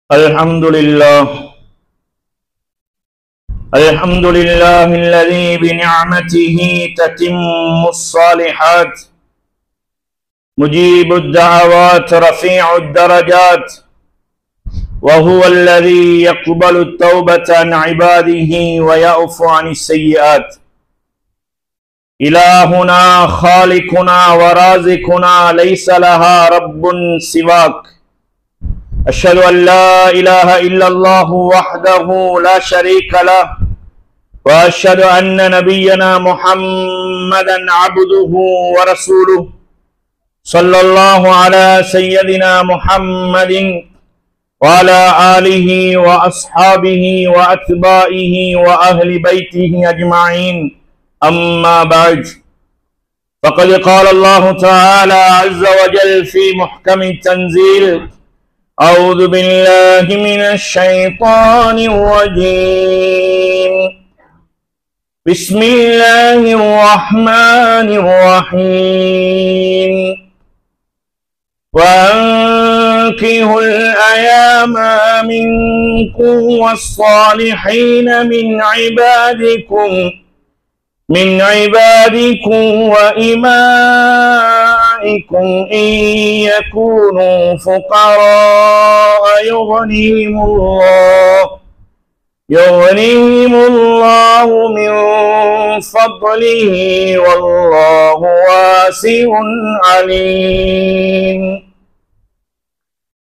الحمد لله الذي بنعمته تتم الصالحات، مجيب الدعوات رفيع الدرجات، وهو الذي يقبل التوبة عن عباده ويعفو عن السيئات. إلهنا خالقنا ورازقنا ليس لها رب سواك. أشهد أن لا إله إلا الله وحده لا شريك له، وأشهد أن نبينا محمدا عبده ورسوله، صلى الله على سيدنا محمد وعلى آله وأصحابه وأتباعه وأهل بيته أجمعين، أما بعد، فقد قال الله تعالى عز وجل في محكم التنزيل: أعوذ بالله من الشيطان الرجيم، بسم الله الرحمن الرحيم، وأنكحوا الأيام منكم والصالحين من عبادكم وإمائكم إن يكونوا فقراء يغنيهم الله من فضله والله واسع عليم.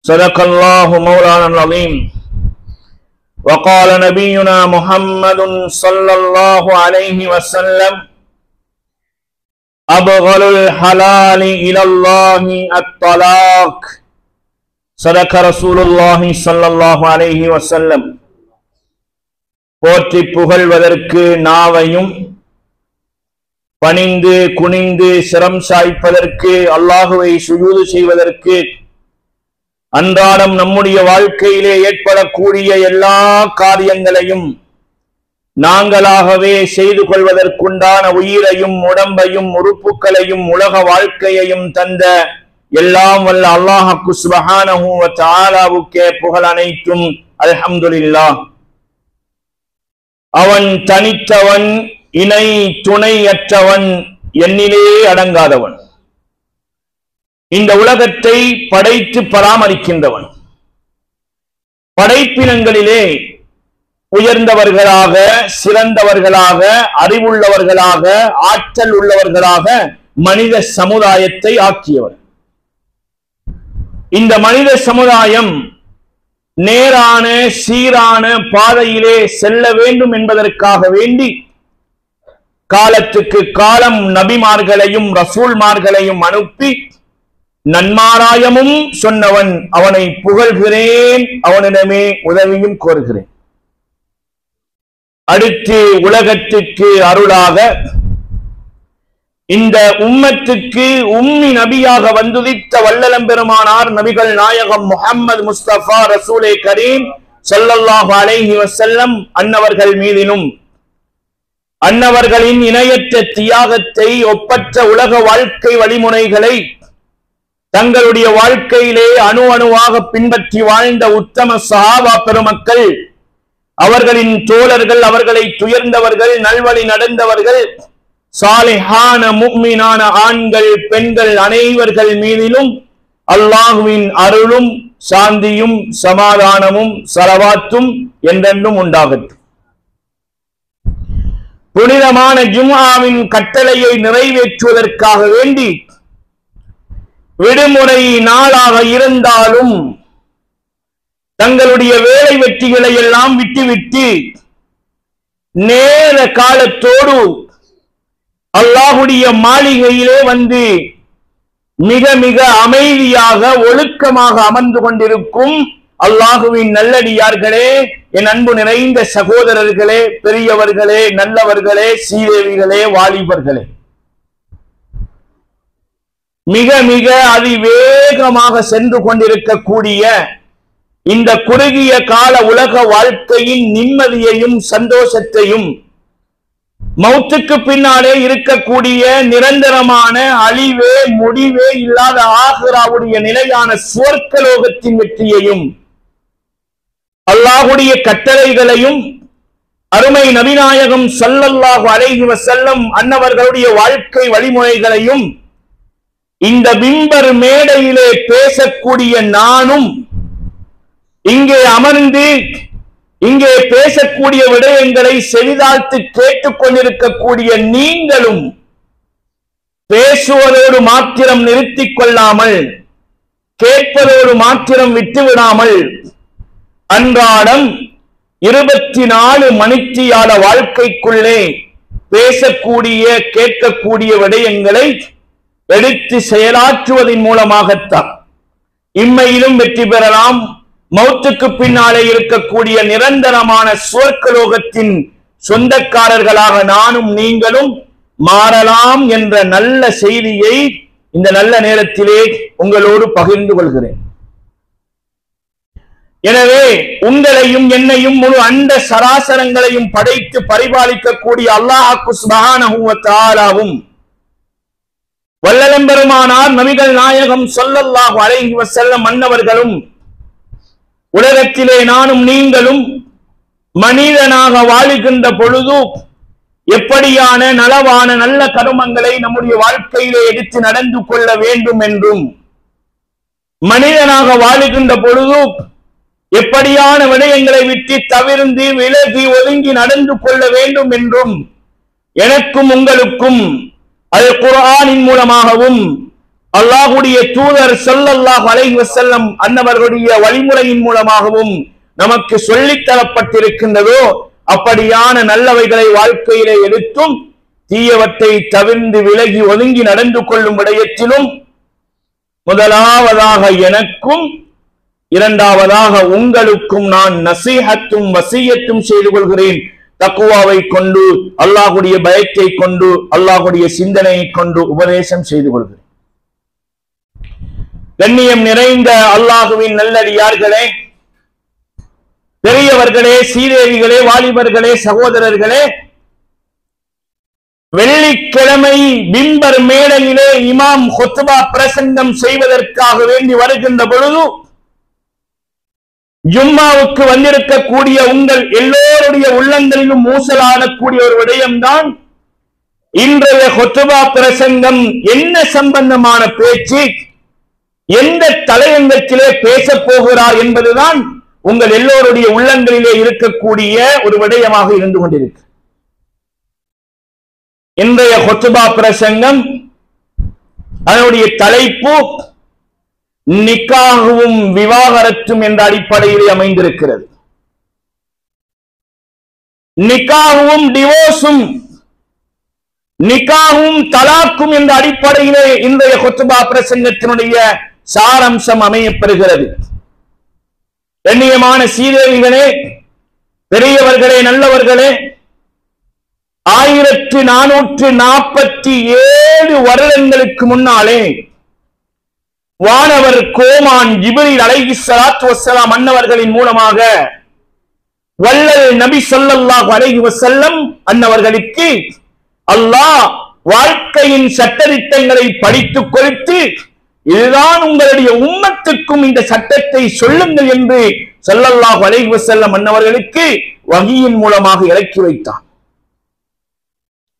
صدق الله مولانا العظيم. وقال نبينا محمد صلى الله عليه وسلم: أبغل الحلال إلى الله الطلاق. صدق رسول الله صلى الله عليه وسلم. போற்றி புகழ்வதற்கு நாவையும், பணிந்து குனிந்து சிரம் சாய்ப்பதற்கு, அல்லாஹுவை சுஜூது செய்வதற்கு, அன்றாடம் நம்முடைய வாழ்க்கையிலே ஏற்படக்கூடிய எல்லா காரியங்களையும் நாங்களாகவே செய்து கொள்வதற்குண்டான உயிரையும் உடம்பையும் உறுப்புகளையும் உலக வாழ்க்கையையும் தந்த எல்லாம் வல்ல அல்லாஹ் சுப்ஹானஹு வ தஆலாவுக்கே புகழ் அனைத்தும். அல்ஹம்துலில்லாஹ். அவன் தனித்தவன், இணை துணையற்றவன், எண்ணிலே அடங்காதவன். இந்த உலகத்தை படைத்து பராமரிக்கின்றவன். படைப்பினங்களிலே உயர்ந்தவர்களாக, சிறந்தவர்களாக, அறிவுள்ளவர்களாக, ஆற்றல் உள்ளவர்களாக மனித சமுதாயத்தை ஆக்கியவர். இந்த மனித சமுதாயம் நேரான சீரான பாதையிலே செல்ல வேண்டும் என்பதற்காக வேண்டி காலத்துக்கு காலம் நபிமார்களையும் ரசூல்மார்களையும் அனுப்பி நன்மாராயமும் சொன்னவன். அவனை புகழ்கிறேன், அவனிடமே உதவியும் கோருகிறேன். அடுத்து உலகத்துக்கு அருளாக இந்த உம்மத்துக்கு உம்மி நபியாக வந்துதித்த வல்லலம் பெருமானார் நபிகள் நாயகம் முஹம்மது முஸ்தபா ரசூலே கரீம் ஸல்லல்லாஹு அலைஹி வஸல்லம் அன்னவர்கள் மீதிலும், அன்னவர்களின் இணையற்ற தியாகத்தை, ஒப்பற்ற உலக வாழ்க்கை வழிமுறைகளை தங்களுடைய வாழ்க்கையிலே அணு அணுவாக பின்பற்றி வாழ்ந்த உத்தம சஹாபா பெருமக்கள், அவர்களின் தோழர்கள், அவர்களை துயர்ந்தவர்கள், நல்வழி நடந்தவர்கள், சாலிஹான முஃமினான ஆண்கள் பெண்கள் அனைவர்கள் மீதிலும் அல்லாஹ்வின் அருளும் சாந்தியும் சமாதானமும் ஸலவாத்தும் என்றென்றும் உண்டாகட்டும். புனிதமான ஜும்ஆவின் கட்டளையை நிறைவேற்றுவதற்காக வேண்டி விடுமுறை நாளாக இருந்தாலும் தங்களுடைய வேலை வெற்றிகளை எல்லாம் விட்டுவிட்டு நேர காலத்தோடு அல்லாஹுடைய மாளிகையிலே வந்து மிக மிக அமைதியாக ஒழுக்கமாக அமர்ந்து கொண்டிருக்கும் அல்லாஹுவின் நல்லடியார்களே, என் அன்பு நிறைந்த சகோதரர்களே, பெரியவர்களே, நல்லவர்களே, சீதேவிகளே, வாலிபர்களே, மிக மிக அதிவேகமாக சென்று கொண்டிருக்கக்கூடிய இந்த குறுகிய கால உலக வாழ்க்கையின் நிம்மதியையும் சந்தோஷத்தையும், மௌத்துக்கு பின்னாலே இருக்கக்கூடிய நிரந்தரமான அழிவே முடிவே இல்லாத ஆகிராவுடைய நிலையான சுவர்க்கலோகத்தின் வெற்றியையும் அல்லாஹ்வுடைய கட்டளைகளையும் அருமை நபிநாயகம் ஸல்லல்லாஹு அலைஹி வஸல்லம் அன்னவர்களுடைய வாழ்க்கை வழிமுறைகளையும் இந்த மிம்பர் மேடையிலே பேசக்கூடிய நானும் இங்கே அமர்ந்து இங்கே பேசக்கூடிய விடயங்களை செவிதாழ்த்து கேட்டுக் கொண்டிருக்கக்கூடிய நீங்களும் பேசுவதோடு மாத்திரம் நிறுத்திக் கொள்ளாமல் கேட்பதோடு மாத்திரம் விட்டுவிடாமல் அன்றாடம் 24 மணித்தியால வாழ்க்கைக்குள்ளே பேசக்கூடிய கேட்கக்கூடிய விடயங்களை எடுத்து செயலாற்றுவதன் மூலமாகத்தான் இம்மையிலும் வெற்றி பெறலாம், மௌத்துக்கு பின்னாலே இருக்கக்கூடிய நிரந்தரமான சுவர்க்கலோகத்தின் சொந்தக்காரர்களாக நானும் நீங்களும் மாறலாம் என்ற நல்ல செய்தியை இந்த நல்ல நேரத்திலே உங்களோடு பகிர்ந்து கொள்கிறேன். எனவே உங்களையும் என்னையும் முழு அண்ட சராசரங்களையும் படைத்து பரிபாலிக்கக்கூடிய அல்லாஹ் சுப்ஹானஹு வ தஆலாவும் வல்லலம்பெருமானார் நபிகள் நாயகம் ஸல்லல்லாஹு அலைஹி வஸல்லம் அன்னவர்களும் உலகத்திலே நானும் நீங்களும் மனிதனாக வாழுகின்ற பொழுது எப்படியான நலவான நல்ல கர்மங்களை நம்முடைய வாழ்க்கையிலே எடுத்து நடந்து கொள்ள வேண்டும் என்றும் மனிதனாக வாழுகின்ற பொழுது எப்படியான விடயங்களை விட்டு தவிர்ந்து விலகி ஒதுங்கி நடந்து கொள்ள வேண்டும் என்றும் எனக்கும் உங்களுக்கும் அல் குர்ஆனின் மூலமாகவும் அல்லாஹ்வுடைய தூதர் ஸல்லல்லாஹு அலைஹி வஸல்லம் அன்னவர்களுடைய வழிமுறையின் மூலமாகவும் நமக்கு சொல்லித் தரப்பட்டிருக்கின்றதோ அப்படியான நல்லவைகளை வாழ்க்கையிலே எடுத்தும் தீயவற்றை தவிர்ந்து விலகி ஒதுங்கி நடந்து கொள்ளும் விடயத்திலும் முதலாவதாக எனக்கும் இரண்டாவதாக உங்களுக்கும் நான் நசீஹத்தும் வசியத்தும் செய்து கொள்கிறேன். தக்வாவை கொண்டு அல்லாஹ்வுடைய பயத்தை கொண்டு அல்லாஹ்வுடைய சிந்தனையை கொண்டு உபதேசம் செய்து கொள்கிறேன். கண்ணியம் நிறைந்த அல்லாஹ்வின் நல்லடியார்களே, பெரியவர்களே, சீதேவிகளே, வாலிபர்களே, சகோதரர்களே, வெள்ளிக்கிழமை மிம்பர் மேடையிலே இமாம் குத்பா பிரசங்கம் செய்வதற்காக வேண்டி வருகின்ற பொழுது ஜும்மாவுக்கு வந்திருக்கக்கூடிய உங்கள் எல்லோருடைய உள்ளங்களிலும் மூசலாடக்கூடிய ஒரு விடயம்தான் இன்றைய குத்பா பிரசங்கம் என்ன சம்பந்தமான பேச்சு, எந்த தலையங்கத்திலே பேசப் போகிறார் என்பதுதான் உங்கள் எல்லோருடைய உள்ளங்களிலே இருக்கக்கூடிய ஒரு விடயமாக இருந்து கொண்டிருக்கு. இன்றைய குத்பா பிரசங்கம் அதனுடைய தலைப்பு நிக்காகவும் விவாகரத்தும் என்ற அடிப்படையிலே அமைந்திருக்கிறது. நிக்காகவும் டிவோர்ஸும் நிக்காகவும் தலாக்கும் என்ற அடிப்படையிலே இன்றைய குத்பா பிரசங்கத்தினுடைய சாரம்சம் அமையப்பெறுகிறது. கண்ணியமான சீதேவிகளே, பெரியவர்களே, நல்லவர்களே, 1447 வருடங்களுக்கு முன்னாலே வானவர் கோமான் ஜிப்ரீல் அலைஹிஸ்ஸலாத்து வஸ்ஸலாம் அன்னவர்களின் மூலமாக வல்லல் நபி ஸல்லல்லாஹு அலைஹி வஸல்லம் அன்னவர்களுக்கு அல்லாஹ் வாழ்க்கையின் சட்டதிட்டங்களை படித்துக் கொடுத்து இதுதான் உங்களுடைய உம்மத்துக்கும் இந்த சட்டத்தை சொல்லுங்கள் என்று ஸல்லல்லாஹு அலைஹி வஸல்லம் அன்னவர்களுக்கு வஹீயின் மூலமாக இறக்கி வைத்தார்.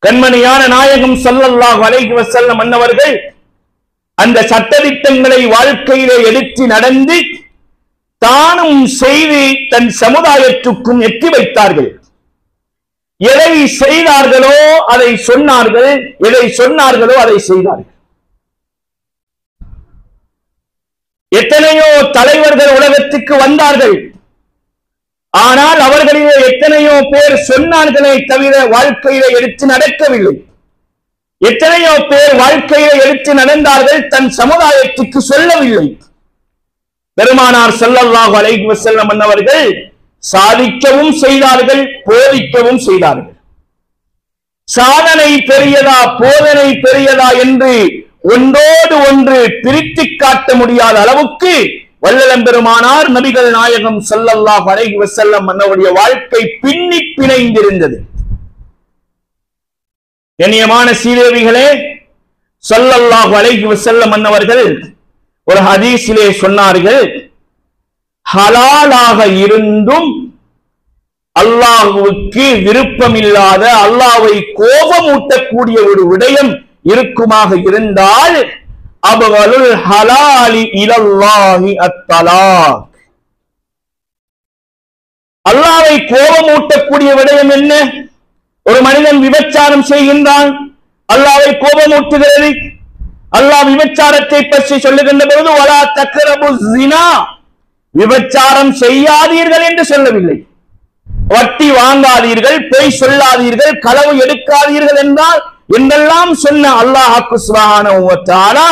கண்மணியான நாயகம் ஸல்லல்லாஹு அலைஹி வஸல்லம் அன்னவர்கள் அந்த சட்டதிட்டங்களை வாழ்க்கையிலே எடுத்து நடந்து தானும் செய்து தன் சமுதாயத்துக்கும் எட்டி வைத்தார்கள். எதை செய்தார்களோ அதை சொன்னார்கள், எதை சொன்னார்களோ அதை செய்தார்கள். எத்தனையோ தலைவர்கள் உலகத்துக்கு வந்தார்கள், ஆனால் அவர்களிலே எத்தனையோ பேர் சொன்னார்களே தவிர வாழ்க்கையிலே எடுத்து நடக்கவில்லை. எத்தனையோ பேர் வாழ்க்கையை எடுத்து நடந்தார்கள், தன் சமுதாயத்துக்கு சொல்லவில்லை. பெருமானார் ஸல்லல்லாஹு அலைஹி வஸல்லம் அன்னவர்கள் சாதிக்கவும் செய்தார்கள், போதிக்கவும் செய்தார்கள். சாதனை பெரியதா போதனை பெரியதா என்று ஒன்றோடு ஒன்று பிரித்து காட்ட முடியாத அளவுக்கு வல்லலம்பெருமானார் நபிகள் நாயகம் ஸல்லல்லாஹு அலைஹி வஸல்லம் அன்னவருடைய வாழ்க்கை பின்னி பிணைந்திருந்தது. கண்ணியமான சீதேவிகளே, ஸல்லல்லாஹு அலைஹி வஸல்லம் அன்னவர்கள் ஒரு ஹதீஸிலே சொன்னார்கள், ஹலாலாக இருந்தும் அல்லாஹ்வுக்கு விருப்பமில்லாத, அல்லாஹ்வை கோபமூட்டக்கூடிய ஒரு விடயம் இருக்குமாக இருந்தால் அபகலுல் ஹலாலி இலல்லாஹி அத்தலாக். அல்லாஹ்வை கோபமூட்டக்கூடிய விடயம் என்ன? ஒரு மனிதன் விபச்சாரம் செய்கின்றான், அல்லாஹ்வை கோபமூட்டுகிறது. அல்லாஹ் விபச்சாரத்தை பற்றி சொல்லுகின்ற பொழுது வலா தக்ரபு ஸினா, விபச்சாரம் செய்யாதீர்கள் என்று சொல்லவில்லை. வட்டி வாங்காதீர்கள், பொய் சொல்லாதீர்கள், களவு எடுக்காதீர்கள் என்றெல்லாம் சொன்ன அல்லாஹ் சுப்ஹானஹு வ தஆலா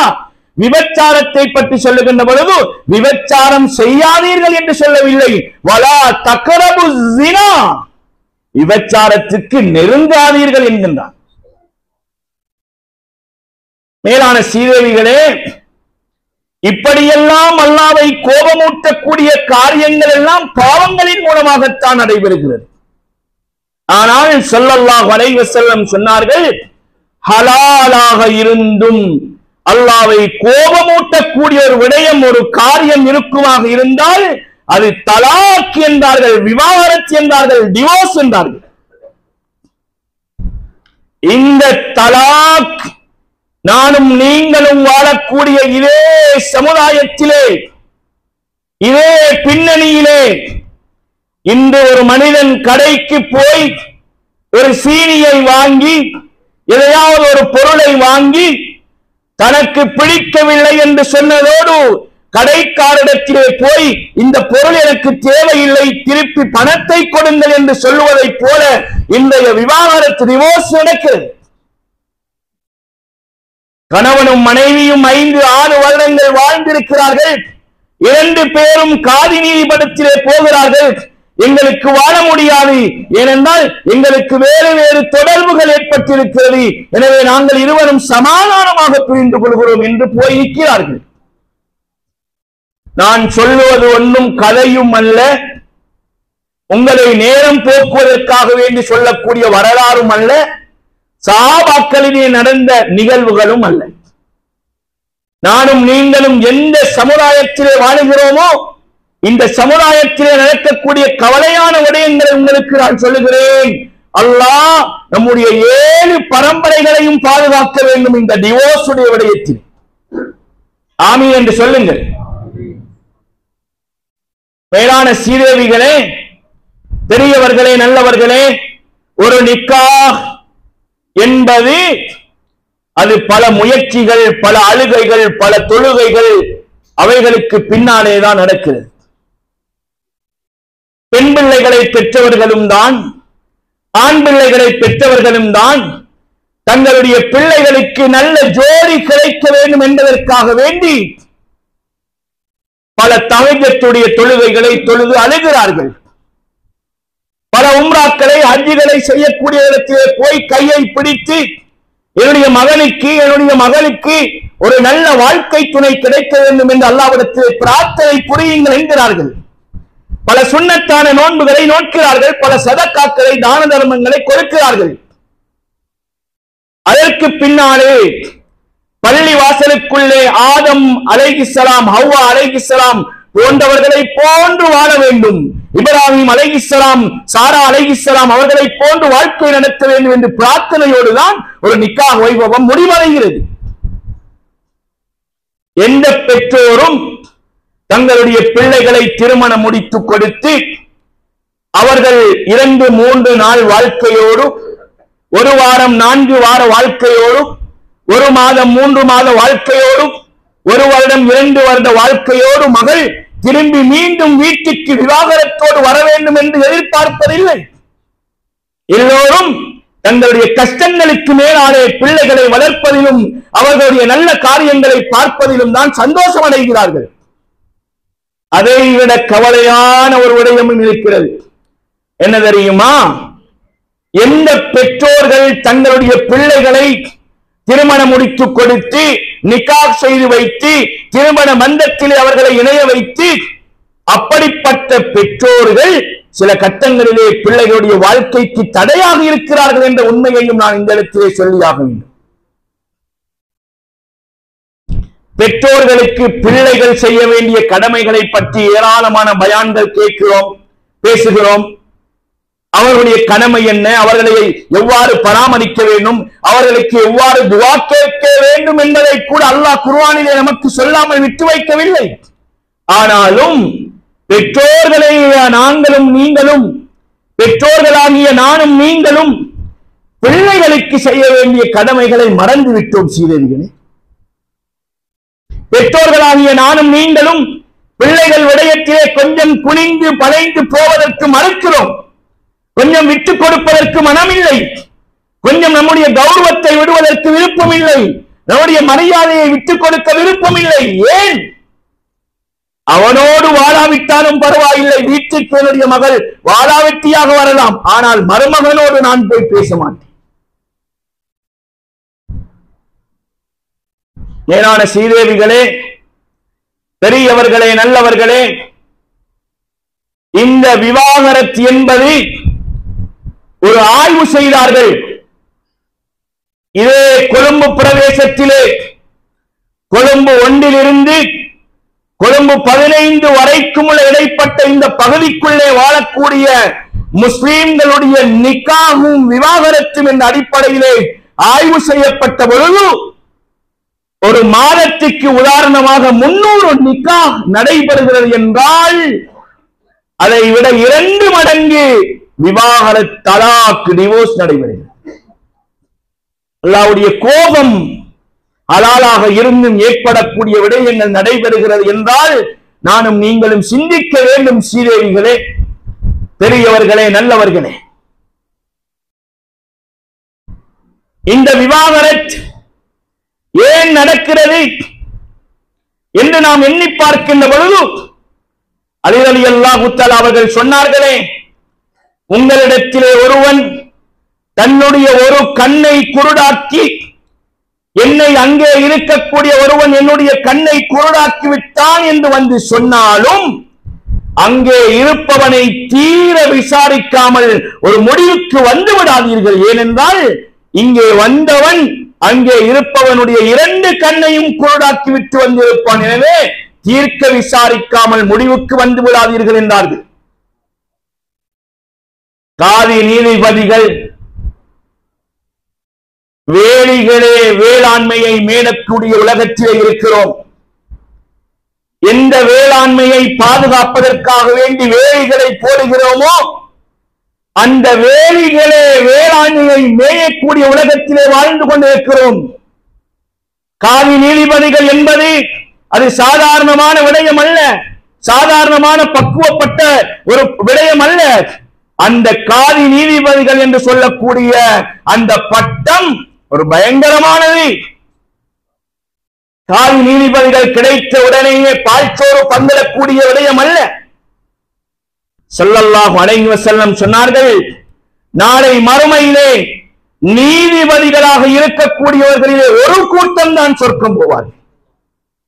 விபச்சாரத்தை பற்றி சொல்லுகின்ற பொழுது விபச்சாரம் செய்யாதீர்கள் என்று சொல்லவில்லை. வலா தக்ரபு ஸினா, விபச்சாரத்துக்கு நெருங்காதீர்கள் என்கின்றார். மேலான சீதேவிகளே, இப்படியெல்லாம் அல்லாஹ்வை கோபமூட்டக்கூடிய காரியங்கள் எல்லாம் பாவங்களின் மூலமாகத்தான் நடைபெறுகிறது. ஆனால் ஸல்லல்லாஹு அலைஹி வஸல்லம் சொன்னார்கள், ஹலாலாக இருந்தும் அல்லாஹ்வை கோபமூட்டக்கூடிய ஒரு விடயம், ஒரு காரியம் இருக்குமாக இருந்தால் அது தலாக் என்றார்கள், விவாகரத்து என்றார்கள், டிவோர்ஸ் என்றார்கள். இந்த தலாக் நானும் நீங்களும் வாழக்கூடிய இதே சமுதாயத்திலே, இதே பின்னணியிலே, இன்று ஒரு மனிதன் கடைக்கு போய் ஒரு சீனியை வாங்கி, எதையாவது ஒரு பொருளை வாங்கி தனக்கு பிடிக்கவில்லை என்று சொன்னதோடு கடைக்காரரிடத்திலே போய் இந்த பொருள் எனக்கு தேவையில்லை, திருப்பி பணத்தை கொடுங்கள் என்று சொல்லுவதைப் போல இன்றைய விவாகரத்து, டிவோர்ஸ் நடக்கிறது. கணவனும் மனைவியும் 5-6 வருடங்கள் வாழ்ந்திருக்கிறார்கள். 2 பேரும் காதி நீதிமன்றத்திலே போகிறார்கள். எங்களுக்கு வாழ முடியாது, ஏனென்றால் எங்களுக்கு வேறு வேறு தொடர்புகள் ஏற்பட்டிருக்கிறது, எனவே நாங்கள் இருவரும் சமாதானமாக புரிந்து கொள்கிறோம் என்று போய் நிற்கிறார்கள். நான் சொல்லுவது ஒன்றும் கதையும் அல்ல, உங்களை நேரம் போக்குவதற்காக வேண்டி சொல்லக்கூடிய வரலாறும் அல்ல, சஹாபாக்களிலே நடந்த நிகழ்வுகளும் அல்ல. நானும் நீங்களும் எந்த சமுதாயத்திலே வாழுகிறோமோ இந்த சமுதாயத்திலே நடக்கக்கூடிய கவலையான விடயங்களை உங்களுக்கு நான் சொல்லுகிறேன். அல்லாஹ் நம்முடைய 7 பரம்பரைகளையும் பாதுகாக்க வேண்டும் இந்த டிவோர்ஸ் உடைய விடயத்தில். ஆமீன் என்று சொல்லுங்கள். மேலான சீதேவிகளே, பெரியவர்களே, நல்லவர்களே, ஒரு நிக்காஹ் என்பது அது பல முயற்சிகள், பல அழுகைகள், பல தொழுகைகள், அவைகளுக்கு பின்னாலேதான் நடக்கிறது. பெண் பிள்ளைகளை பெற்றவர்களும் தான், ஆண் பிள்ளைகளை பெற்றவர்களும் தான் தங்களுடைய பிள்ளைகளுக்கு நல்ல ஜோடி கிடைக்க வேண்டும் என்பதற்காக வேண்டி பல தஹஜ்ஜுடைய தொழுகைகளை தொழுது அழுகிறார்கள். பல உம்ராக்களை, ஹஜ்ஜுகளை செய்யக்கூடிய இடத்திலே போய் கையை பிடித்து என்னுடைய மகனுக்கு, என்னுடைய மகளுக்கு ஒரு நல்ல வாழ்க்கை துணை கிடைக்க வேண்டும் என்று அல்லாஹ்விடத்திலே பிரார்த்தனை புரியுங்கள் என்கிறார்கள். பல சுன்னத்தான நோன்புகளை நோக்கிறார்கள், பல சதக்காக்களை, தான தர்மங்களை கொடுக்கிறார்கள். அதற்கு பின்னாலே பள்ளி வாசலுக்குள்ளே ஆதம் அலைஹிஸ்ஸலாம், ஹவ்வா அலைஹிஸ்ஸலாம் போன்றவர்களை போன்று வாழ வேண்டும், இப்ராஹிம் அலைஹிஸ்ஸலாம், சாரா அலைஹிஸ்ஸலாம் அவர்களை போன்று வாழ்க்கை நடத்த வேண்டும் என்று பிரார்த்தனையோடு தான் ஒரு நிக்காஹ் வைபவம் முடிவடைகிறது. எந்த பெற்றோரும் தங்களுடைய பிள்ளைகளை திருமணம் முடித்து கொடுத்து அவர்கள் 2-3 நாள் வாழ்க்கையோடு, 1 வாரம் 4 வார வாழ்க்கையோடு, 1 மாதம் 3 மாத வாழ்க்கையோடு, 1 வருடம் 2 வருட வாழ்க்கையோடு மகள் திரும்பி மீண்டும் வீட்டுக்கு விவாகரத்தோடு வர வேண்டும் என்று எதிர்பார்ப்பதில்லை. எல்லோரும் தங்களுடைய கஷ்டங்களுக்கு மேலாலே பிள்ளைகளை வளர்ப்பதிலும் அவர்களுடைய நல்ல காரியங்களை பார்ப்பதிலும் தான் சந்தோஷம் அடைகிறார்கள். அதைவிட கவலையான ஒரு விடயமும் இருக்கிறது. என்ன தெரியுமா? எந்த பெற்றோர்கள் தங்களுடைய பிள்ளைகளை திருமணம் முடித்து கொடுத்து நிக்காஹ் செய்து வைத்து திருமண மந்தத்திலே அவர்களை இணைய வைத்து, அப்படிப்பட்ட பெற்றோர்கள் சில கட்டங்களிலே பிள்ளைகளுடைய வாழ்க்கைக்கு தடையாக இருக்கிறார்கள் என்ற உண்மையையும் நான் இந்த இடத்திலே சொல்லியாக வேண்டும். பெற்றோர்களுக்கு பிள்ளைகள் செய்ய வேண்டிய கடமைகளை பற்றி ஏராளமான பயான்கள் கேட்கிறோம், பேசுகிறோம். அவர்களுடைய கடமை என்ன, அவர்களை எவ்வாறு பராமரிக்க வேண்டும், அவர்களுக்கு எவ்வாறு துஆ கேட்க வேண்டும் என்பதை கூட அல்லாஹ் குர்ஆனிலே நமக்கு சொல்லாமல் விட்டு வைக்கவில்லை. ஆனாலும் பெற்றோர்களை நாங்களும் நீங்களும், பெற்றோர்களாகிய நானும் நீங்களும் பிள்ளைகளுக்கு செய்ய வேண்டிய கடமைகளை மறந்து விட்டோம் சீரடிகளே. பெற்றோர்களாகிய நானும் நீங்களும் பிள்ளைகள் விடயத்திலே கொஞ்சம் குனிந்து பழைந்து போவதற்கு மறுக்கிறோம், கொஞ்சம் விட்டுக் கொடுப்பதற்கு மனமில்லை, கொஞ்சம் நம்முடைய கௌரவத்தை விடுவதற்கு விருப்பமில்லை, நம்முடைய மரியாதையை விட்டுக் கொடுக்க விருப்பமில்லை. ஏன்? அவனோடு வாழாவிட்டாலும் பரவாயில்லை, வீட்டுக்கு என்னுடைய மகள் வாழாவெட்டியாக வரலாம், ஆனால் மருமகனோடு நான் போய் பேச மாட்டேன். மேலான சீதேவிகளே, பெரியவர்களே, நல்லவர்களே, இந்த விவாகரத்து என்பது ஒரு ஆய்வு செய்தார்கள். இதே கொழும்பு பிரதேசத்திலே கொழும்பு 1 கொழும்பு 15 வரைக்கும் உள்ள இடைப்பட்ட இந்த பகுதிக்குள்ளே வாழக்கூடிய முஸ்லிம்களுடைய நிக்காகும் விவாகரத்தும் என்ற அடிப்படையிலே ஆய்வு செய்யப்பட்ட பொழுது ஒரு மாதத்துக்கு உதாரணமாக 300 நிக்கா நடைபெறுகிறது என்றால் அதை விட 2 மடங்கு விவாகரத் தலாக் டிவோர்ஸ் நடைபெறுகிறது. அல்லாஹ்வுடைய கோபம் ஹலாலாக இருந்தும் ஏற்படக்கூடிய விடயங்கள் நடைபெறுகிறது என்றால் நானும் நீங்களும் சிந்திக்க வேண்டும் சீதேவிகளே, பெரியவர்களே, நல்லவர்களே. இந்த விவாகரத் ஏன் நடக்கிறது என்று நாம் எண்ணி பார்க்கின்ற பொழுது அலி ரலியல்லாஹு தஆலா அவர்கள் சொன்னார்களே, உங்களிடத்திலே ஒருவன் தன்னுடைய ஒரு கண்ணை குருடாக்கி, என்னை அங்கே இருக்கக்கூடிய ஒருவன் என்னுடைய கண்ணை குருடாக்கி விட்டான் என்று வந்து சொன்னாலும் அங்கே இருப்பவனை தீர விசாரிக்காமல் ஒரு முடிவுக்கு வந்து விடாதீர்கள். ஏனென்றால் இங்கே வந்தவன் அங்கே இருப்பவனுடைய 2 கண்ணையும் குருடாக்கி விட்டு வந்திருப்பான். எனவே தீர்க்க விசாரிக்காமல் முடிவுக்கு வந்து விடாதீர்கள் என்றார்கள். காதி நீதிபதிகள் வேலிகளே வேளாண்மையை மேலக்கூடிய உலகத்திலே இருக்கிறோம். எந்த வேளாண்மையை பாதுகாப்பதற்காக வேண்டி வேலிகளை போடுகிறோமோ அந்த வேலிகளே வேளாண்மையை மேயக்கூடிய உலகத்திலே வாழ்ந்து கொண்டிருக்கிறோம். காதி நீதிபதிகள் என்பது அது சாதாரணமான விடயம் அல்ல, சாதாரணமான பக்குவப்பட்ட ஒரு விடயம் அல்ல. அந்த காதி நீதிபதிகள் என்று சொல்லக்கூடிய அந்த பட்டம் ஒரு பயங்கரமானது. காதி நீதிபதிகள் கிடைத்த உடனேயே பால்சோறு பங்கிடக்கூடிய விடயம் அல்ல. ஸல்லல்லாஹு அலைஹி வஸல்லம் சொன்னார்கள், நாளை மறுமையிலே நீதிபதிகளாக இருக்கக்கூடியவர்களிலே ஒரு கூட்டம் தான் சொர்க்கம் போவார்.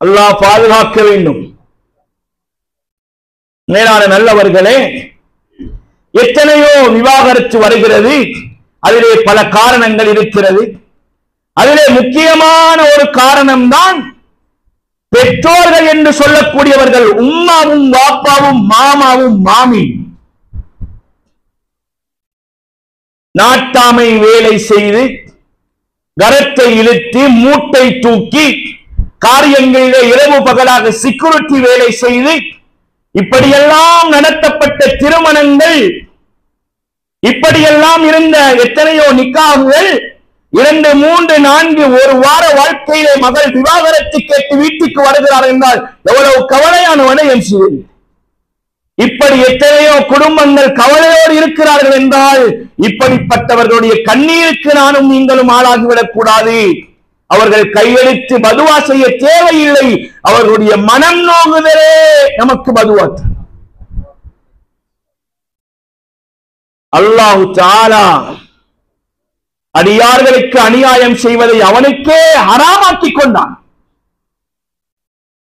அல்லாஹ் பாதுகாக்க வேண்டும். மேலான நல்லவர்களே, எத்தனையோ விவாகரத்து வருகிறது. அதிலே பல காரணங்கள் இருக்கிறது. அதிலே முக்கியமான ஒரு காரணம் தான் பெற்றோர்கள் என்று சொல்லக்கூடியவர்கள், உம்மாவும் வாப்பாவும் மாமாவும் மாமி நாட்டாமை வேலை செய்து கரத்தை இழுத்து மூட்டை தூக்கி காரியங்களிலே இரவு பகலாக செக்யூரிட்டி வேலை செய்து இப்படியெல்லாம் நடத்தப்பட்ட திருமணங்கள், இப்படியெல்லாம் இருந்த எத்தனையோ நிக்காஹுகள் 2, 3, 4 ஒரு வார வாழ்க்கையிலே மகள் விவாகரத்து கேட்டு வீட்டுக்கு வருகிறார் என்றால் எவ்வளவு கவலையான விடயம் செய்வது. இப்படி எத்தனையோ குடும்பங்கள் கவலையோடு இருக்கிறார்கள் என்றால் இப்படிப்பட்டவர்களுடைய கண்ணீருக்கு நானும் நீங்களும் ஆளாகிவிடக் கூடாது. அவர்கள் கையெழுத்து பதுவா செய்ய தேவையில்லை, அவர்களுடைய மனம் நோகுதலே நமக்கு பதுவா. அல்லாஹு தஆலா அடியார்களுக்கு அநியாயம் செய்வதை அவனுக்கே ஹராமாக்கி கொண்டான்.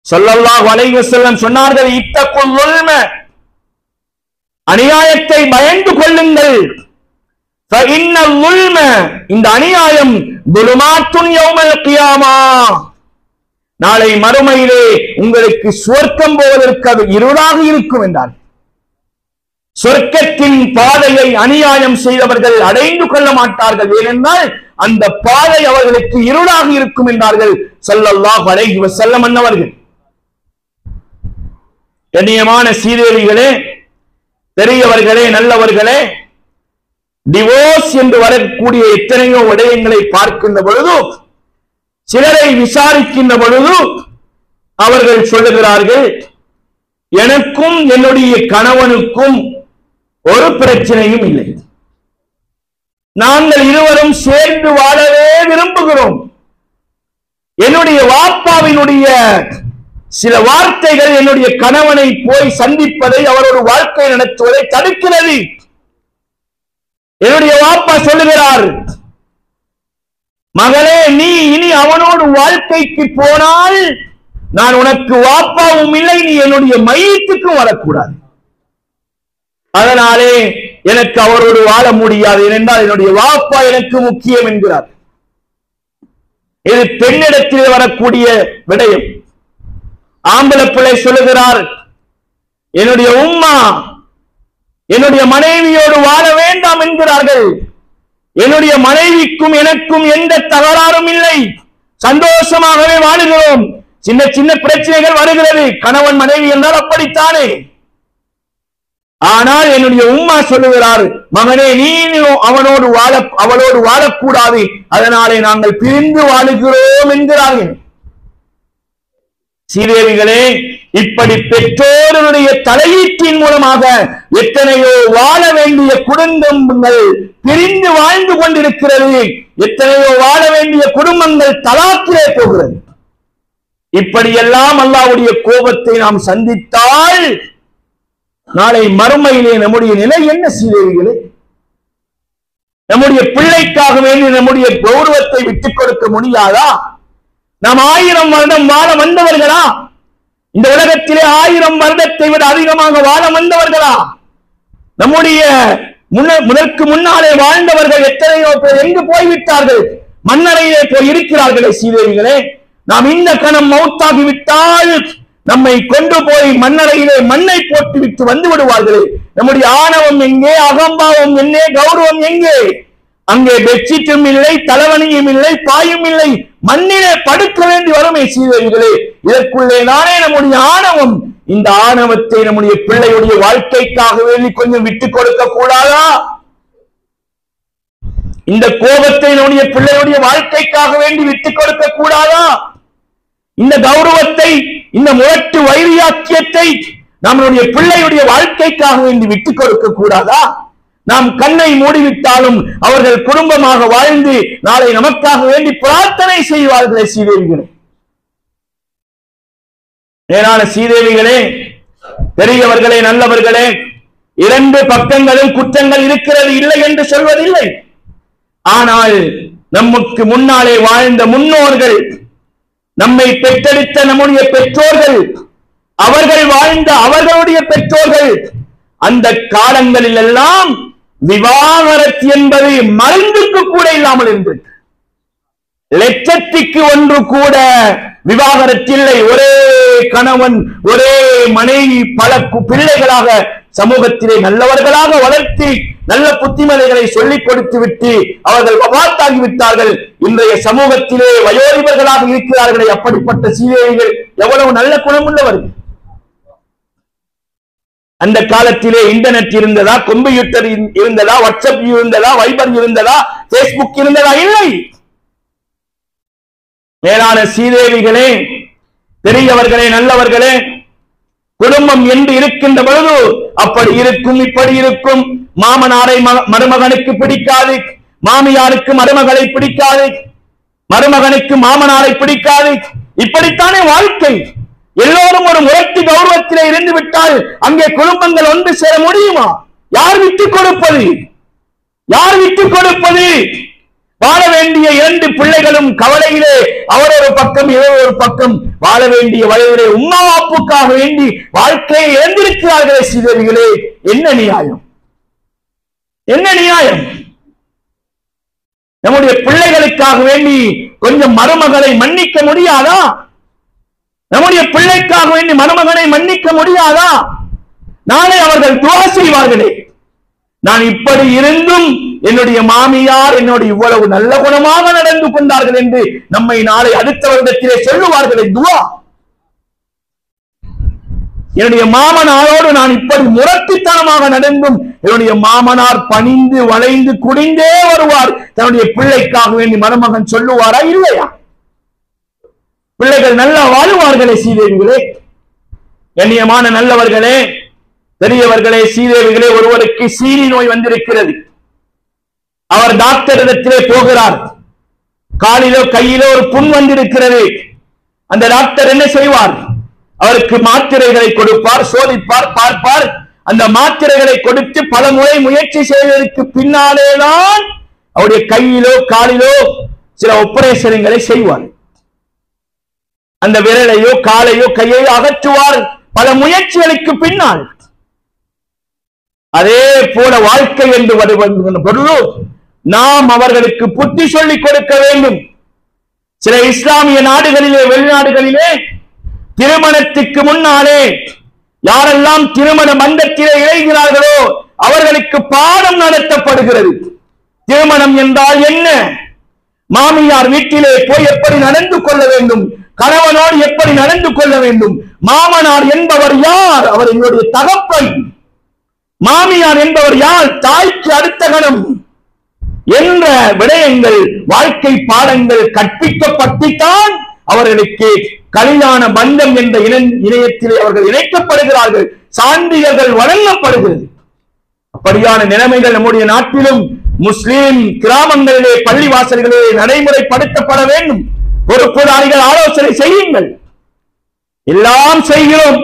ஸல்லல்லாஹு அலைஹி வஸல்லம் சொன்னார்கள், இத்தகுல் ஸுல்ம, அநியாயத்தை பயந்து கொள்ளுங்கள். ஃபஇன்னல் ஸுல்ம, இந்த அநியாயம் துலுமாத்துன் யௌமல் கியாமா, நாளை மறுமையிலே உங்களுக்கு சுவர்க்கம் போவதற்கு அது இருளாக இருக்கும் என்றார். சொர்க்கத்தின் பாதையை அநியாயம் செய்தவர்கள் அடைந்து கொள்ள மாட்டார்கள், ஏனென்றால் அந்த பாதை அவர்களுக்கு இருளாக இருக்கும் என்றார்கள் ஸல்லல்லாஹு அலைஹி வஸல்லம் அன்னவர்கள். கண்ணியமான சீதேவிகளே, பெரியவர்களே, நல்லவர்களே, டிவோர்ஸ் என்று வரக்கூடிய எத்தனையோ விடயங்களை பார்க்கின்ற பொழுது, சிலரை விசாரிக்கின்ற பொழுது அவர்கள் சொல்லுகிறார்கள், எனக்கும் என்னுடைய கணவனுக்கும் ஒரு பிரச்சனையும் இல்லை, நாங்கள் இருவரும் சேர்ந்து வாழவே விரும்புகிறோம். என்னுடைய வாப்பாவினுடைய சில வார்த்தைகள் என்னுடைய கணவனை போய் சந்திப்பதை, அவரோட வாழ்க்கை நடத்துவதை தடுக்கிறது. என்னுடைய வாப்பா சொல்லுகிறார், மகளே, நீ இனி அவனோடு வாழ்க்கைக்கு போனால் நான் உனக்கு வாப்பாவும் இல்லை, நீ என்னுடைய மையத்துக்கும் வரக்கூடாது, அதனாலே எனக்கு அவரோடு வாழ முடியாது, ஏனென்றால் என்னுடைய வாப்பா எனக்கு முக்கியம் என்கிறார். இது பெண்ணிடத்தில் வரக்கூடிய விடயம். ஆம்பளை பிள்ளை சொல்லுகிறார், என்னுடைய உம்மா என்னுடைய மனைவியோடு வாழ வேண்டாம் என்கிறார்கள். என்னுடைய மனைவிக்கும் எனக்கும் எந்த தகராறும் இல்லை, சந்தோஷமாகவே வாழுகிறோம். சின்ன சின்ன பிரச்சனைகள் வருகிறது, கணவன் மனைவி என்றால் அப்படித்தானே. ஆனால் என்னுடைய உம்மா சொல்லுகிறார், மகனே, நீ அவளோடு வாழக்கூடாது, அதனாலே நாங்கள் பிரிந்து வாழுகிறோம் என்கிறார்கள். சீதேவிகளே, இப்படி பெற்றோருடைய தலையீட்டின் மூலமாக எத்தனையோ வாழ வேண்டிய குடும்பங்கள் பிரிந்து வாழ்ந்து கொண்டிருக்கிறது, எத்தனையோ வாழ வேண்டிய குடும்பங்கள் தலாக்கிலே போகிறது. இப்படியெல்லாம் அல்லாஹ்வுடைய கோபத்தை நாம் சந்தித்தால் நாளை மறுமையிலே நம்முடைய நிலை என்ன? சீதேவிகளே, நம்முடைய பிள்ளைக்காக வேண்டி நம்முடைய கௌரவத்தை விட்டுக் கொடுக்க முடியாதா? நாம் 1000 வருடம் வாழ வந்தவர்களா? இந்த உலகத்திலே 1000 வருடத்தை விட அதிகமாக வாழ வந்தவர்களா? நம்முடைய முதற்கு முன்னாலே வாழ்ந்தவர்கள் எத்தனையோ பேர் எங்கு போய்விட்டார்கள்? மண்ணறையிலே போய் இருக்கிறார்களே. சீதேவிகளே, நாம் இந்த கணம் மௌத்தாகிவிட்டால் நம்மை கொண்டு போய் மண்ணறையிலே மண்ணை போட்டு விட்டு வந்து விடுவார்களே. நம்முடைய ஆணவம் எங்கே? அகம்பாவம் எங்கே? கௌரவம் எங்கே? அங்கே பெட்ஷீட்டும் இல்லை, தலைவணியும் இல்லை, பாயும் இல்லை, மண்ணிலே படுக்க வேண்டி வருமே. சீதேவிகளே, இதற்குள்ளே தானே நம்முடைய ஆணவம். இந்த ஆணவத்தை நம்முடைய பிள்ளையுடைய வாழ்க்கைக்காக வேண்டி கொஞ்சம் விட்டுக் கொடுக்க கூடாதா? இந்த கோபத்தை நம்முடைய பிள்ளையுடைய வாழ்க்கைக்காக வேண்டி விட்டுக் கொடுக்க கூடாதா? இந்த கௌரவத்தை, இந்த முரட்டு வைரியாக்கியத்தை நம்முடைய பிள்ளையுடைய வாழ்க்கைக்காக வேண்டி விட்டுக் கொடுக்க கூடாதா? நாம் கண்ணை மூடிவிட்டாலும் அவர்கள் குடும்பமாக வாழ்ந்து நாளை நமக்காக வேண்டி பிரார்த்தனை செய்வார்களே. சீதேவிகளே, மேலான சீதேவிகளே, பெரியவர்களே, நல்லவர்களே, 2 பக்கங்களும் குற்றங்கள் இருக்கிறது, இல்லை என்று சொல்வதில்லை. ஆனால் நமக்கு முன்னாலே வாழ்ந்த முன்னோர்கள், நம்மை பெற்றெடுத்த நம்முடைய பெற்றோர்கள், அவர்கள் வாழ்ந்த அவர்களுடைய பெற்றோர்கள், அந்த காலங்களில் எல்லாம் விவாகரத்து என்பது மருந்துக்கு கூட இல்லாமல் இருந்தது. 1,00,000க்கு 1 கூட விவாகரத்து இல்லை. ஒரே கணவன், ஒரே மனைவி, பல பிள்ளைகளாக சமூகத்திலே நல்லவர்களாக வளர்த்தி நல்ல புத்திமதிகளை சொல்லிக் கொடுத்து விட்டு அவர்கள் வபாத்தாகிவிட்டார்கள். இன்றைய சமூகத்திலே வயோதிபர்களாக இருக்கிறார்களே, அப்படிப்பட்ட சீதேவிகள் எவ்வளவு நல்ல குணமுள்ளவர்கள். அந்த காலத்திலே இன்டர்நெட் இருந்ததா? கம்ப்யூட்டர் இருந்ததா? வாட்ஸ்அப் இருந்ததா? வைபர் இருந்ததா? பேஸ்புக் இருந்ததா? இல்லை. மேலான சீதேவிகளே, பெரியவர்களே, நல்லவர்களே, குடும்பம் என்று இருக்கின்ற பொழுது அப்படி இருக்கும், இப்படி இருக்கும். மாமனாரை மருமகனுக்கு பிடிக்காது, மாமியாருக்கு மருமகளை பிடிக்காது, மருமகனுக்கு மாமனாரை பிடிக்காது. இப்படித்தானே வாழ்க்கை. எல்லோரும் ஒரு முரட்டு கௌரவத்திலே இருந்து விட்டால் அங்கே குடும்பங்கள் ஒன்று சேர முடியுமா? யார் விட்டுக் கொடுப்பது? யார் விட்டுக் கொடுப்பது? வாழ வேண்டிய 2 பிள்ளைகளும் கவலையிலே அவர் ஒரு பக்கம், இவர் ஒரு பக்கம், வாழ வேண்டிய வயதிலே உம்மா வாப்புக்காக வேண்டி வாழ்க்கையை இழந்திருக்கிறார்களே. சீதேவிகளே, என்ன நியாயம்? என்ன நியாயம்? நம்முடைய பிள்ளைகளுக்காக வேண்டி கொஞ்சம் மருமகளை மன்னிக்க முடியாதா? நம்முடைய பிள்ளைக்காக வேண்டி மருமகனை மன்னிக்க முடியாதா? நாளை அவர்கள் துஆ செய்வார்களே, நான் இப்படி இருந்தும் என்னுடைய மாமியார் என்னோடு இவ்வளவு நல்ல குணமாக நடந்து கொண்டார்கள் என்று நம்மை நாளை அடுத்த வருடத்திலே சொல்லுவார்களே துஆ. என்னுடைய மாமனாரோடு நான் இப்படி முரட்டுத்தனமாக நடந்தும் என்னுடைய மாமனார் பணிந்து வளைந்து குடிந்தே வருவார். தன்னுடைய பிள்ளைக்காக வேண்டி மருமகன் சொல்லுவாரா இல்லையா? பிள்ளைகள் நல்லா வாழுவார்களே சீதேவிகளே, கண்ணியமான நல்லவர்களே, பெரியவர்களே, சீதேவிகளே. ஒருவருக்கு சீனி நோய் வந்திருக்கிறது. அவர் டாக்டரிடத்திலே போகிறார். காலிலோ கையிலோ ஒரு புண் வந்திருக்கிறது. அந்த டாக்டர் என்ன செய்வார்? அவருக்கு மாத்திரைகளை கொடுப்பார், சோதிப்பார், பார்ப்பார். அந்த மாத்திரைகளை கொடுத்து பல முறை முயற்சி செய்வதற்கு பின்னாலேதான் அவருடைய கையிலோ காலிலோ சில ஆபரேஷன்களை செய்வார். அந்த விரலையோ காலையோ கையையோ அகற்றுவார் பல முயற்சிகளுக்கு பின்னால். அதே போல வாழ்க்கை என்று வருகின்ற பொழுது நாம் அவர்களுக்கு புத்தி சொல்லிக் கொடுக்க வேண்டும். சில இஸ்லாமிய நாடுகளிலே, வெளிநாடுகளிலே திருமணத்துக்கு முன்னாலே யாரெல்லாம் திருமண பந்தத்திலே இணைகிறார்களோ அவர்களுக்கு பாடம் நடத்தப்படுகிறது. திருமணம் என்றால் என்ன, மாமியார் வீட்டிலே போய் எப்படி நடந்து கொள்ள வேண்டும், கணவனோடு எப்படி நடந்து கொள்ள வேண்டும், மாமனார் என்பவர் யார், அவர் என்னுடைய தகப்பன், மாமியார் என்பவர் யார், தாய்க்கு அடுத்த கணம் என்ற விடயங்கள், வாழ்க்கை பாடங்கள் கற்பிக்கப்பட்டுத்தான் அவர்களுக்கு கல்யாண பந்தம் என்ற இணையத்திலே அவர்கள் இணைக்கப்படுகிறார்கள், சான்றிதழ்கள் வழங்கப்படுகிறது. அப்படியான நிலைமைகள் நம்முடைய நாட்டிலும் முஸ்லிம் கிராமங்களிலே பள்ளிவாசல்களிலே நடைமுறைப்படுத்தப்பட வேண்டும். பொறுப்புதாரிகள் ஆலோசனை செய்யுங்கள். எல்லாம் செய்கிறோம்,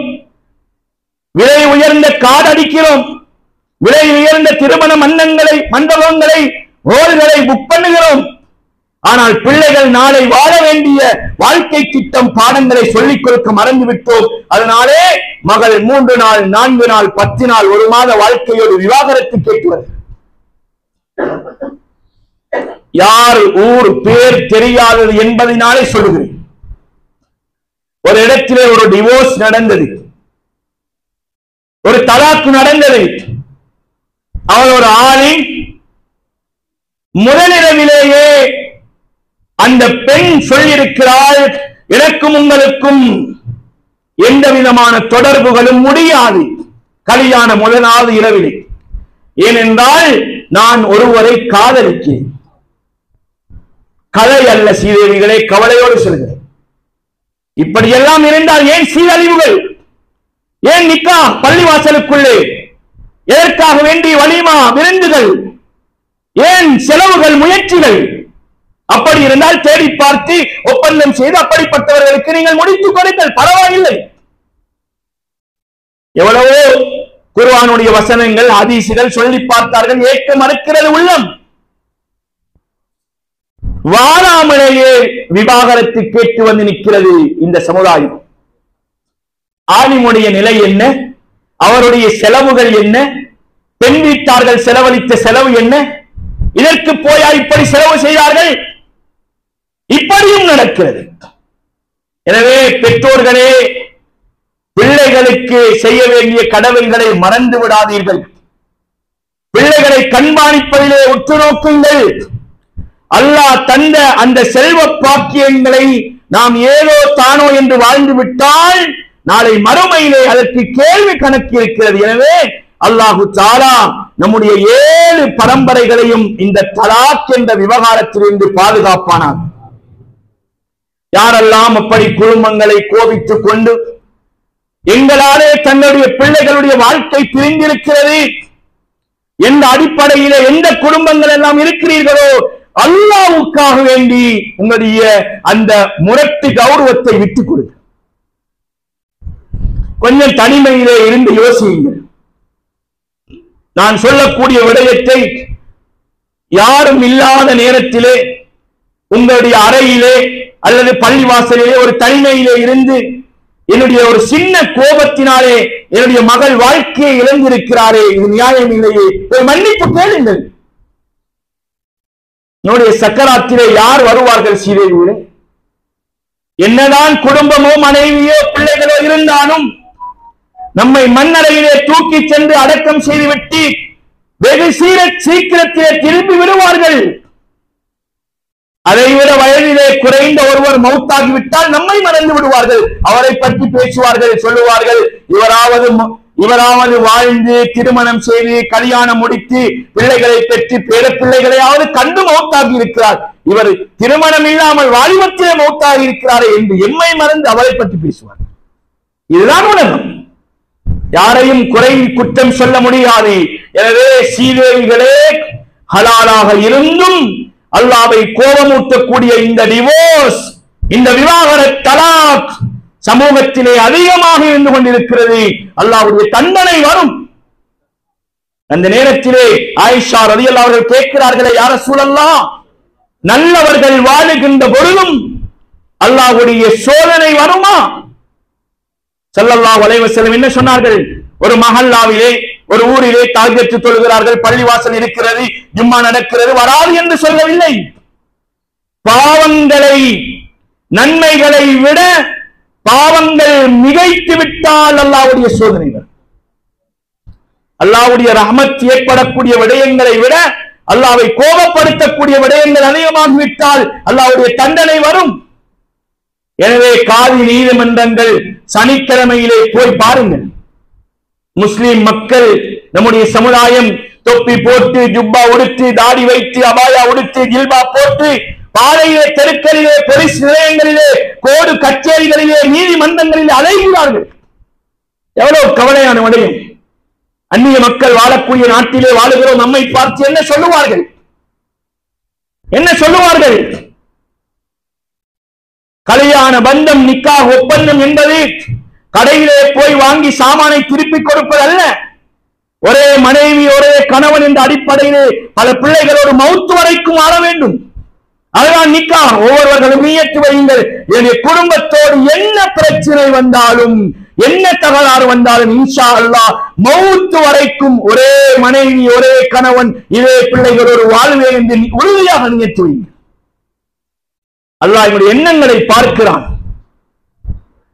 விலை உயர்ந்த கார்டு அடிக்கிறோம், விலை உயர்ந்த திருமண மண்டபங்களை ஹோல்களை புக் பண்ணுகிறோம். ஆனால் பிள்ளைகள் நாளை வாழ வேண்டிய வாழ்க்கை திட்டம் பாடங்களை சொல்லிக் கொடுக்க மறந்துவிட்டோம். அதனாலே மகள் 3 நாள் 4 நாள் 10 நாள் 1 மாத வாழ்க்கையோடு விவாகரத்து கேட்டுவர். யார் ஊர் பேர் தெரியாதது என்பதனாலே சொல்லுகிறேன். ஒரு இடத்திலே ஒரு டிவோர்ஸ் நடந்தது, ஒரு தலாக்கு நடந்தது. அவள் ஒரு ஆளின் முதலிரவிலேயே அந்த பெண் சொல்லியிருக்கிறாள், எனக்கும் உங்களுக்கும் எந்த விதமான தொடர்புகளும் முடியாது கல்யாண முதலாவது இரவிலே. ஏனென்றால் நான் ஒருவரை காதலிக்கிறேன். கலை அல்ல சீதேவிகளே, கவலையோடு சொல்கிறேன். இப்படியெல்லாம் இருந்தால் ஏன் சீரழிவுகள், ஏன் நிக்கா பள்ளிவாசலுக்குள்ளே, எதற்காக வேண்டிய வலிமா விருந்துகள், ஏன் செலவுகள் முயற்சிகள்? அப்படி இருந்தால் தேடி பார்த்து ஒப்பந்தம் செய்து அப்படிப்பட்டவர்களுக்கு நீங்கள் முடித்துக் கொடுங்கள், பரவாயில்லை. எவ்வளவோ குர்ஆனுடைய வசனங்கள் ஹதீசுகள் சொல்லி பார்த்தார்கள், ஏற்க மறுக்கிறது உள்ளம். வாராமலேயே விவாகரத்து கேட்டு வந்து நிற்கிறது இந்த சமுதாயம். ஆலிமுடைய நிலை என்ன, அவருடைய செலவுகள் என்ன, பெண் வீட்டார்கள் செலவழித்த செலவு என்ன, இதற்கு போயா இப்படி செலவு செய்தார்கள்? இப்படியும் நடக்கிறது. எனவே பெற்றோர்களே, பிள்ளைகளுக்கு செய்ய வேண்டிய கடமைகளை மறந்து விடாதீர்கள். பிள்ளைகளை கண்காணிப்பதிலே உற்று நோக்குங்கள். அல்லாஹ் தந்த அந்த செல்வ பாக்கியங்களை நாம் ஏதோ தானோ என்று வாழ்ந்து விட்டால் நாளை மறுமையிலே அதற்கு கேள்வி கணக்கு இருக்கிறது. எனவே அல்லாஹு தஆலா நம்முடைய 7 பரம்பரைகளையும் இந்த தலாக் என்ற விவகாரத்திலிருந்து பாதுகாப்பானார். யாரெல்லாம் அப்படி குடும்பங்களை கோபித்துக் கொண்டு எங்களாலே தன்னுடைய பிள்ளைகளுடைய வாழ்க்கை பிரிந்திருக்கிறது என்ற அடிப்படையிலே எந்த குடும்பங்கள் எல்லாம் இருக்கிறீர்களோ, அல்லாஹ்வுக்காக வேண்டி உங்களுடைய அந்த முரட்டு கௌரவத்தை விட்டுக் கொடுங்க. கொஞ்சம் தனிமையிலே இருந்து யோசியுங்கள். நான் சொல்லக்கூடிய விடயத்தை யாரும் இல்லாத நேரத்திலே உங்களுடைய அறையிலே அல்லது பள்ளிவாசலிலே ஒரு தனிமையிலே இருந்து என்னுடைய ஒரு சின்ன கோபத்தினாலே என்னுடைய மகள் வாழ்க்கையை இழந்திருக்கிறாரே, இது நியாயம் இல்லையே, ஒரு மன்னிப்பு கேளுங்கள். என்னுடைய சக்கராத்திலே யார் வருவார்கள் சீதேவிகளே? என்னதான் குடும்பமோ மனைவியோ பிள்ளைகளோ இருந்தாலும் நம்மை மண்ணறையிலே தூக்கி சென்று அடக்கம் செய்துவிட்டு வெகு சீக்கிரத்திலே திரும்பி விடுவார்கள். அதைவிட வயதிலே குறைந்த ஒருவர் மௌத்தாகிவிட்டால் நம்மை மறந்து விடுவார்கள். அவரை பற்றி பேசுவார்கள், சொல்லுவார்கள், இவராவது வாழ்ந்து திருமணம் செய்து கல்யாணம் முடித்து பிள்ளைகளை பெற்று பேர பிள்ளைகளையாவது கண்டு மௌத்தாகி இருக்கிறார், இவர் திருமணம் இல்லாமல் வாலிபத்திலே மௌத்தாகி இருக்கிறார் என்று எம்மை மறந்து அவரை பற்றி பேசுவார். இதுதான் உலகம். யாரையும் குறை குற்றம் சொல்ல முடியாது. எனவே சீதேவிகளே, ஹலாலாக இருந்தும் அல்லாஹ்வை கோபமூட்டக்கூடிய இந்த டிவோர்ஸ், இந்த விவாகரத் தலாக் சமூகத்திலே அதிகமாக இருந்து கொண்டிருக்கிறது. அல்லாஹ்வுடைய தண்டனை வரும். அந்த நேரத்திலே ஆயிஷா ரலியல்லாஹு அவர்கள் கேட்கிறார்களே, யா ரசூலல்லாஹ், நல்லவர்கள் வாழுகின்ற பொழுதும் அல்லாஹ்வுடைய சோதனை வருமா? ஸல்லல்லாஹு அலைஹி வஸல்லம் என்ன சொன்னார்கள்? ஒரு மஹல்லாவிலே, ஒரு ஊரிலே தஹஜ்ஜத் தொழுகிறார்கள், பள்ளிவாசல் இருக்கிறது, ஜும்மா நடக்கிறது, வராது என்று சொல்லவில்லை. பாவங்களை நன்மைகளை விட பாவங்கள் மிகைத்து விட்டால் அல்லாஹ்வுடைய சோதனை வரும். அல்லாஹ்வுடைய ரஹ்மத் ஏற்படக்கூடிய விடயங்களை விட அல்லாஹ்வை கோபப்படுத்தக்கூடிய விடயங்கள் அதிகமாகிவிட்டால் அல்லாஹ்வுடைய தண்டனை வரும். எனவே காதி நீதிமன்றங்கள் சனிக்கிழமையிலே போய் பாருங்கள். முஸ்லிம் மக்கள், நம்முடைய சமுதாயம் தொப்பி போட்டு, ஜுப்பா உடுத்து, தாடி வைத்து, அபாயா உடுத்து, ஜில்பா போட்டு பாதையிலே, தெருக்களிலே, போலீஸ் நிலையங்களிலே, கோடு கச்சேரிகளிலே, நீதிமன்றங்களிலே அலைகிறார்கள். எவ்வளவு கவலையான விடயம். அந்நிய மக்கள் வாழக்கூடிய நாட்டிலே வாழுகிறோம். நம்மை பார்த்து என்ன சொல்லுவார்கள்? என்ன சொல்லுவார்கள்? கல்யாண பந்தம், நிக்காஹ் ஒப்பந்தம் என்பது கடையிலே போய் வாங்கி சாமானை திருப்பி கொடுப்பது அல்ல. ஒரே மனைவி, ஒரே கணவன் என்ற அடிப்படையிலே பல பிள்ளைகளோடு மௌத்து வரைக்கும் வாழ வேண்டும். அதுதான் நிக்காஹ். ஒவ்வொருவர்களும் நியத்து வையுங்கள், என்னுடைய குடும்பத்தோடு என்ன பிரச்சனை வந்தாலும், என்ன தகராறு வந்தாலும் இன்ஷா அல்லாஹ் மௌத்து வரைக்கும் ஒரே மனைவி, ஒரே கணவன், இதே பிள்ளைகளோடு வாழ்வேன் என்று உறுதியாக நியத்து வையுங்கள். அல்லாஹ் என்னுடைய எண்ணங்களை பார்க்கிறான்.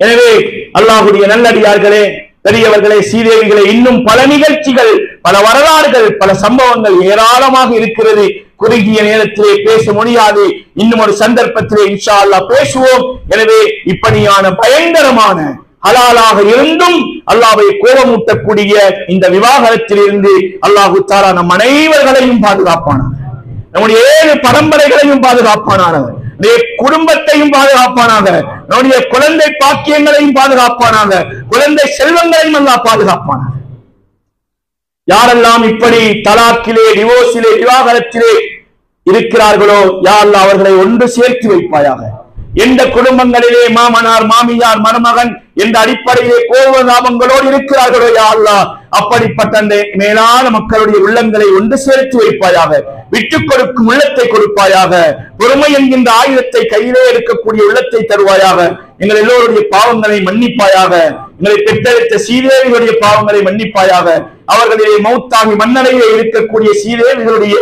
எனவே அல்லாஹ்வுடைய நல்லடியார்களே, பெரியவர்களே, சீதேவிகளே, இன்னும் பல நிகழ்ச்சிகள், பல வரலாறுகள், பல சம்பவங்கள் ஏராளமாக இருக்கிறது. குறுகிய நேரத்திலே பேச முடியாது. இன்னும் ஒரு சந்தர்ப்பத்திலே இன்ஷா அல்லாஹ் பேசுவோம். எனவே இப்படியான பயங்கரமான ஹலாலாக இருந்தும் அல்லாஹ்வை கோபமூட்டக்கூடிய இந்த விவாகரத்தில் இருந்து அல்லாஹ் தஆலா நம் அனைவர்களையும் பாதுகாப்பானாக, நம்முடைய 7 பரம்பரைகளையும் பாதுகாப்பானாக, குடும்பத்தையும் பாதுகாப்பானாக, நம்முடைய குழந்தை பாக்கியங்களையும் பாதுகாப்பானாக, குழந்தை செல்வங்களையும் அல்லாஹ் பாதுகாப்பானாக. யாரெல்லாம் இப்படி தலாக்கிலே, டிவோர்ஸிலே, விவாகரத்திலே இருக்கிறார்களோ யா அல்லாஹ் அவர்களை ஒன்று சேர்த்து வைப்பாயாக. எந்த குடும்பங்களிலே மாமனார், மாமியார், மருமகன் என்ற அடிப்படையிலே கோபதாபங்களோடு இருக்கிறார்களோ யா அல்லாஹ் அப்படிப்பட்ட அந்த மேலான மக்களுடைய உள்ளங்களை ஒன்று சேர்த்து வைப்பாயாக. விட்டுக் கொடுக்கும் உள்ளத்தை கொடுப்பாயாக. பொறுமை என்கின்ற ஆயுதத்தை கையிலே இருக்கக்கூடிய உள்ளத்தை தருவாயாக. எங்கள் எல்லோருடைய பாவங்களை மன்னிப்பாயாக. எங்களை பெற்றெடுத்த சீதேவிகளுடைய பாவங்களை மன்னிப்பாயாக. அவர்களிலே மௌத்தாகி மண்ணறையிலே இருக்கக்கூடிய சீதேவிகளுடைய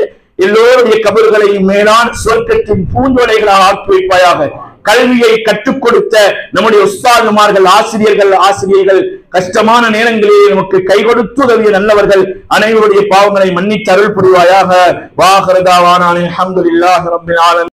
எல்லோருடைய கபர்களையும் மேலான சுவர்க்கத்தின் பூஞ்சோலைகளாக ஆக்கி வைப்பாயாக. கல்வியை கற்றுக் கொடுத்த நம்முடைய உஸ்தாதுமார்கள், ஆசிரியர்கள் கஷ்டமான நேரங்களிலே நமக்கு கை கொடுத்து உதவிய நல்லவர்கள் அனைவருடைய பாவங்களை மன்னித்து அருள் புரிவாயாக. வாஹிரு தாவானா அல்ஹம்துலில்லாஹி ரப்பில் ஆலமீன்.